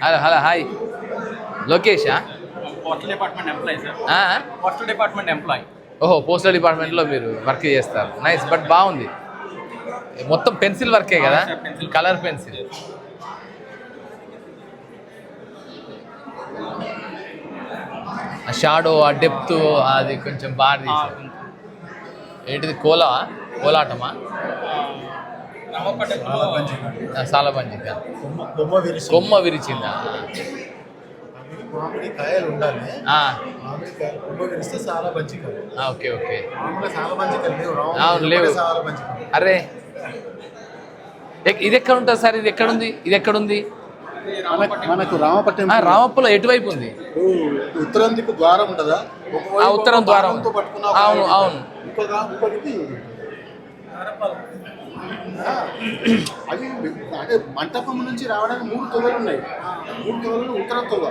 Hello hello hi లోకేషా postal department employee sir. Postal department employee. ఓహో postal డిపార్ట్మెంట్లో మీరు వర్క్ చేస్తారు. నైస్ బట్ బాగుంది. మొత్తం పెన్సిల్ వర్కే కదా, కలర్ పెన్సిల్. ఆ షాడో ఆ డెప్త్ అది కొంచెం బాగా తీసారు. ఏంటిది కోలాటమా సాలబంజిక కొమ్మ విరిచిందా? మామిడి కాయలు ఉండాలి. మామిడికాయలు కొమ్మ విరిస్తే చాలా బంచికాయలు. Okay okay. మామూలుగా చాలా బంచికాయలు లేవు. అవును లేవు. చాలా బంచికాయలు. అరే ఇది ఎక్కడ ఉంటుంది సార్? ఇది ఎక్కడుంది? ఇది ఎక్కడుంది? మనకు రామపట్నం రామప్పలో ఎటువైపు ఉంది? ఉత్తరం దిక్కు ద్వారం ఉంటుందా? ఉత్తరం ద్వారం. అవును అవును. అవి అంటే మంటపం నుంచి రావడానికి 3 తొగలు ఉన్నాయి. 3 తొగలు ఉత్తరం తొగ.